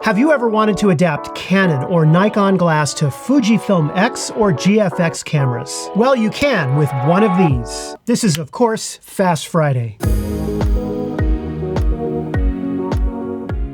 Have you ever wanted to adapt Canon or Nikon glass to Fujifilm X or GFX cameras? Well, you can with one of these. This is, of course, Fast Friday.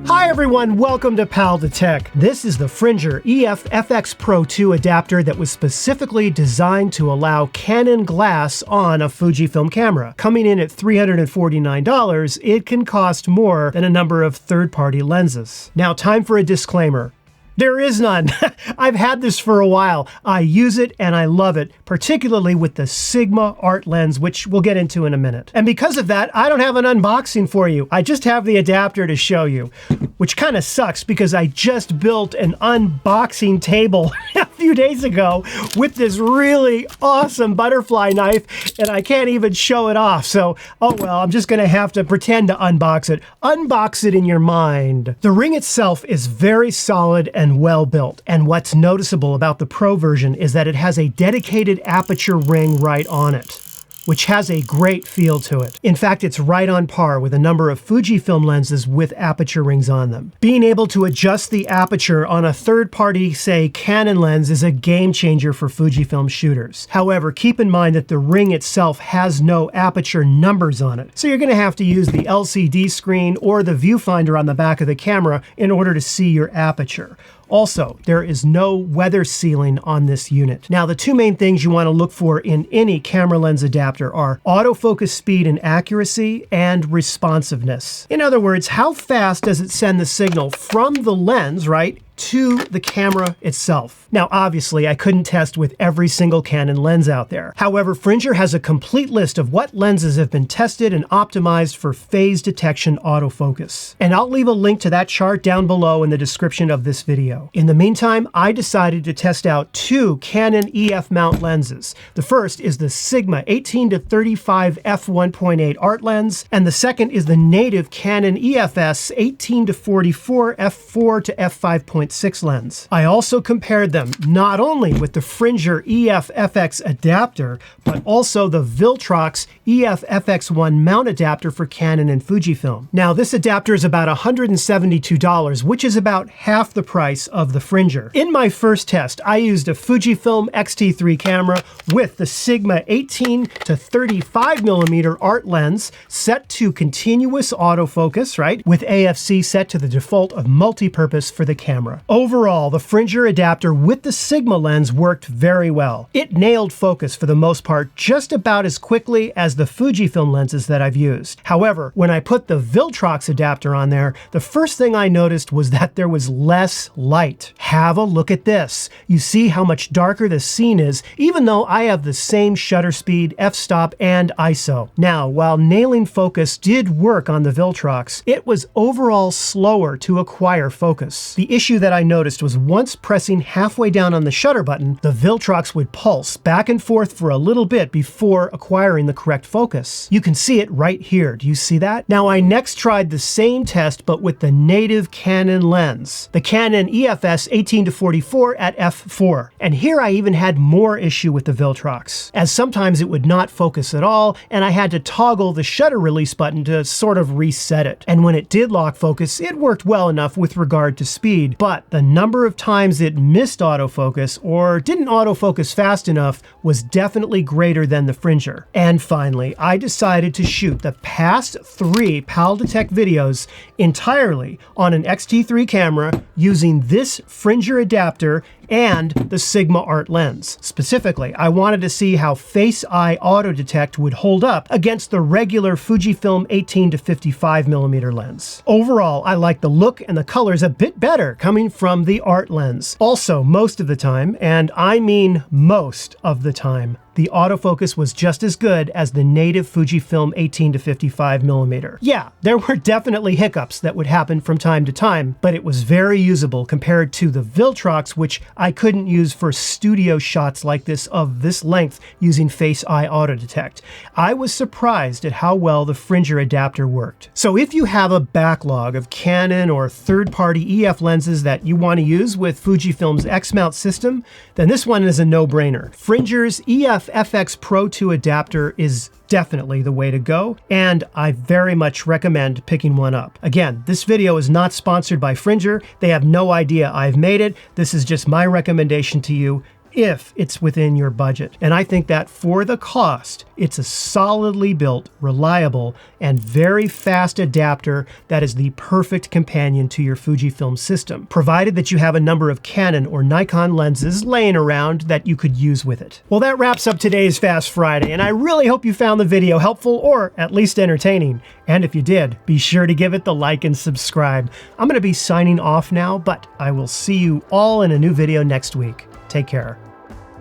Hi everyone, welcome to Autodetect. This is the Fringer EF-FX Pro 2 adapter that was specifically designed to allow Canon glass on a Fujifilm camera. Coming in at $349, it can cost more than a number of third-party lenses. Now, time for a disclaimer. There is none. I've had this for a while. I use it and I love it, particularly with the Sigma art lens, which we'll get into in a minute. And because of that, I don't have an unboxing for you. I just have the adapter to show you, which kind of sucks because I just built an unboxing table a few days ago with this really awesome butterfly knife, and I can't even show it off. So, oh well, I'm just gonna have to pretend to unbox it. Unbox it in your mind. The ring itself is very solid and well built, and what's noticeable about the Pro version is that it has a dedicated aperture ring right on it, which has a great feel to it. In fact, it's right on par with a number of Fujifilm lenses with aperture rings on them. Being able to adjust the aperture on a third-party, say, Canon lens is a game changer for Fujifilm shooters. However, keep in mind that the ring itself has no aperture numbers on it, so you're gonna have to use the LCD screen or the viewfinder on the back of the camera in order to see your aperture. Also, there is no weather sealing on this unit. Now, the two main things you want to look for in any camera lens adapter are autofocus speed and accuracy and responsiveness. In other words, how fast does it send the signal from the lens, right, to the camera itself. Now, obviously, I couldn't test with every single Canon lens out there. However, Fringer has a complete list of what lenses have been tested and optimized for phase detection autofocus. And I'll leave a link to that chart down below in the description of this video. In the meantime, I decided to test out two Canon EF mount lenses. The first is the Sigma 18-35 f1.8 art lens, and the second is the native Canon EFS 18-44 f4 to f5.6 lens. I also compared them not only with the Fringer EF-FX adapter, but also the Viltrox EF-FX1 mount adapter for Canon and Fujifilm. Now, this adapter is about $172, which is about half the price of the Fringer. In my first test, I used a Fujifilm X-T3 camera with the Sigma 18-35mm art lens set to continuous autofocus, right, with AFC set to the default of multi-purpose for the camera. Overall, the Fringer adapter with the Sigma lens worked very well. It nailed focus for the most part just about as quickly as the Fujifilm lenses that I've used. However, when I put the Viltrox adapter on there, the first thing I noticed was that there was less light. Have a look at this. You see how much darker the scene is, even though I have the same shutter speed, f-stop, and ISO. Now, while nailing focus did work on the Viltrox, it was overall slower to acquire focus. The issue that I noticed was once pressing halfway down on the shutter button, the Viltrox would pulse back and forth for a little bit before acquiring the correct focus. You can see it right here. Do you see that? Now, I next tried the same test, but with the native Canon lens, the Canon EFS 18-44 at f4. And here I even had more issue with the Viltrox, as sometimes it would not focus at all, and I had to toggle the shutter release button to sort of reset it. And when it did lock focus, it worked well enough with regard to speed, but the number of times it missed autofocus or didn't autofocus fast enough was definitely greater than the Fringer. And finally, I decided to shoot the past 3 Autodetect videos entirely on an X-T3 camera using this Fringer adapter and the Sigma art lens. Specifically, I wanted to see how Face-Eye Autodetect would hold up against the regular Fujifilm 18-55mm lens. Overall, I like the look and the colors a bit better coming from the art lens. Also, most of the time, and I mean most of the time, the autofocus was just as good as the native Fujifilm 18-55mm. Yeah, there were definitely hiccups that would happen from time to time, but it was very usable compared to the Viltrox, which I couldn't use for studio shots like this of this length using Face-Eye Autodetect. I was surprised at how well the Fringer adapter worked. So if you have a backlog of Canon or third-party EF lenses that you want to use with Fujifilm's X-mount system, then this one is a no-brainer. Fringer's EF EF-FX Pro 2 adapter is definitely the way to go, and I very much recommend picking one up. Again, this video is not sponsored by Fringer. They have no idea I've made it. This is just my recommendation to you if it's within your budget. And I think that for the cost, it's a solidly built, reliable, and very fast adapter that is the perfect companion to your Fujifilm system, provided that you have a number of Canon or Nikon lenses laying around that you could use with it. Well, that wraps up today's Fast Friday, and I really hope you found the video helpful or at least entertaining. And if you did, be sure to give it the like and subscribe. I'm gonna be signing off now, but I will see you all in a new video next week. Take care.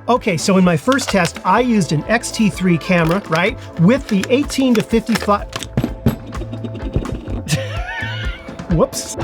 Okay, so in my first test, I used an X-T3 camera, right? With the 18 to 55... Whoops.